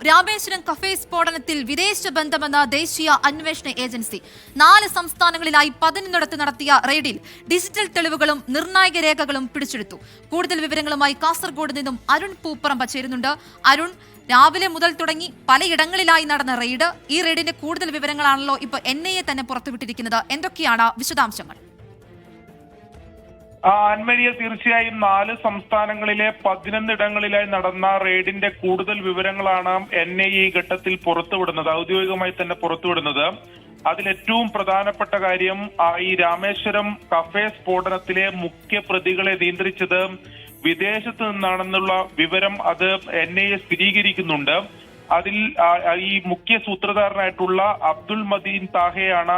Rameswaram cafe സ്ഫോടനത്തിൽ വിദേശ ബന്ധമെന്ന ദേശീയ അന്വേഷണ ഏജൻസി 4 സംസ്ഥാനങ്ങളിലായി 11 നടത്തിയ റെയ്ഡിൽ ഡിജിറ്റൽ തെളിവുകളും നിർണായക രേഖകളും പിടിച്ചെടുത്തു. കൂടുതൽ വിവരങ്ങളുമായി കാസർഗോഡ് നിന്നും അരുൺ പൂപ്പറമ്പ ചേരുന്നുണ്ട്. അരുൺ, രാവിലെ മുതൽ തുടങ്ങി പലയിടങ്ങളിലായി നടന്ന റെയ്ഡ്, ഈ റെയ്ഡിന്റെ കൂടുതൽ വിവരങ്ങളാണല്ലോ ഇപ്പോൾ NIA തന്നെ പുറത്തുവിട്ടിരിക്കുന്നത്. എന്തൊക്കെയാണ് വിശദാംശങ്ങൾ? അൻമരിയ, തീർച്ചയായും 4 സംസ്ഥാനങ്ങളിലെ 11 ഇടങ്ങളിലായി നടന്ന റെയ്ഡിന്റെ കൂടുതൽ വിവരങ്ങളാണ് NIA ഈ ഘട്ടത്തിൽ പുറത്തുവിടുന്നത്, ഔദ്യോഗികമായി തന്നെ പുറത്തുവിടുന്നത്. അതിലേറ്റവും പ്രധാനപ്പെട്ട കാര്യം, ഈ രാമേശ്വരം കഫേ സ്ഫോടനത്തിലെ മുഖ്യ പ്രതികളെ നിയന്ത്രിച്ചത് വിദേശത്ത് നിന്നാണെന്നുള്ള വിവരം അത് NIA സ്ഥിരീകരിക്കുന്നുണ്ട്. അതിൽ ഈ മുഖ്യ സൂത്രധാരനായിട്ടുള്ള അബ്ദുൾ മദീൻ താഹയാണ്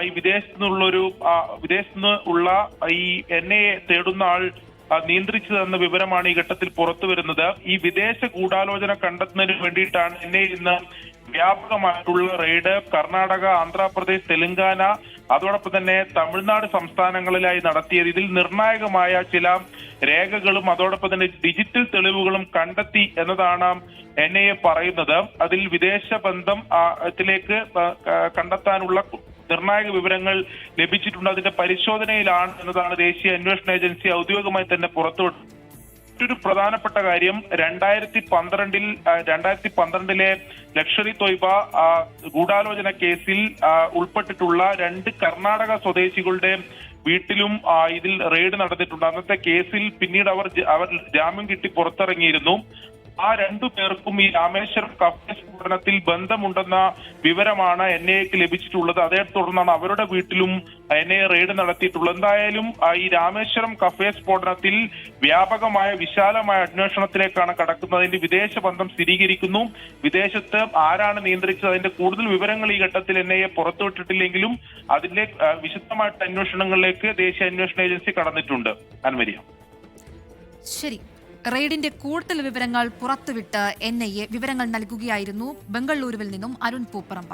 ഈ വിദേശത്ത് നിന്നുള്ള ഈ NIA തേടുന്ന ആൾ നിയന്ത്രിച്ചതെന്ന വിവരമാണ് ഈ ഘട്ടത്തിൽ പുറത്തു വരുന്നത്. ഈ വിദേശ ഗൂഢാലോചന കണ്ടെത്തുന്നതിന് വേണ്ടിയിട്ടാണ് NIA ഇന്ന് വ്യാപകമായിട്ടുള്ള റെയ്ഡ് കർണാടക, ആന്ധ്രാപ്രദേശ്, തെലങ്കാന, അതോടൊപ്പം തന്നെ തമിഴ്നാട് സംസ്ഥാനങ്ങളിലായി നടത്തിയത്. ഇതിൽ നിർണായകമായ ചില രേഖകളും അതോടൊപ്പം തന്നെ ഡിജിറ്റൽ തെളിവുകളും കണ്ടെത്തി എന്നതാണ് NIA പറയുന്നത്. അതിൽ വിദേശ ബന്ധത്തിലേക്ക് കണ്ടെത്താനുള്ള നിർണായക വിവരങ്ങൾ ലഭിച്ചിട്ടുണ്ട്. അതിന്റെ പരിശോധനയിലാണ് എന്നതാണ് ദേശീയ അന്വേഷണ ഏജൻസി ഔദ്യോഗികമായി തന്നെ പുറത്തുവിട്ടത്. മറ്റൊരു പ്രധാനപ്പെട്ട കാര്യം, 2012 ലക്ഷറി തൊയ്ബ ഗൂഢാലോചന കേസിൽ ഉൾപ്പെട്ടിട്ടുള്ള 2 കർണാടക സ്വദേശികളുടെ വീട്ടിലും ഇതിൽ റെയ്ഡ് നടന്നിട്ടുണ്ട്. അന്നത്തെ കേസിൽ പിന്നീട് അവർ ജാമ്യം കിട്ടി പുറത്തിറങ്ങിയിരുന്നു. ആ 2 പേർക്കും ഈ രാമേശ്വരം കഫേ സ്ഫോടനത്തിൽ ബന്ധമുണ്ടെന്ന വിവരമാണ് NIAക്ക് ലഭിച്ചിട്ടുള്ളത്. അതേ തുടർന്നാണ് അവരുടെ വീട്ടിലും NIA റെയ്ഡ് നടത്തിയിട്ടുള്ളത്. എന്തായാലും ഈ രാമേശ്വരം കഫേ സ്ഫോടനത്തിൽ വ്യാപകമായ വിശാലമായ അന്വേഷണത്തിലേക്കാണ് കടക്കുന്നത്. അതിന്റെ വിദേശ ബന്ധം സ്ഥിരീകരിക്കുന്നു. വിദേശത്ത് ആരാണ് നിയന്ത്രിച്ചത്, അതിന്റെ കൂടുതൽ വിവരങ്ങൾ ഈ ഘട്ടത്തിൽ NIA പുറത്തുവിട്ടിട്ടില്ലെങ്കിലും അതിന്റെ വിശദമായിട്ട് അന്വേഷണങ്ങളിലേക്ക് ദേശീയ അന്വേഷണ ഏജൻസി കടന്നിട്ടുണ്ട്. അൻവരിയ, ശരി. റെയ്ഡിന്റെ കൂടുതൽ വിവരങ്ങൾ പുറത്തുവിട്ട് NIA വിവരങ്ങൾ നൽകുകയായിരുന്നു ബംഗളൂരുവിൽ നിന്നും അരുൺ പൂപ്പറമ്പ.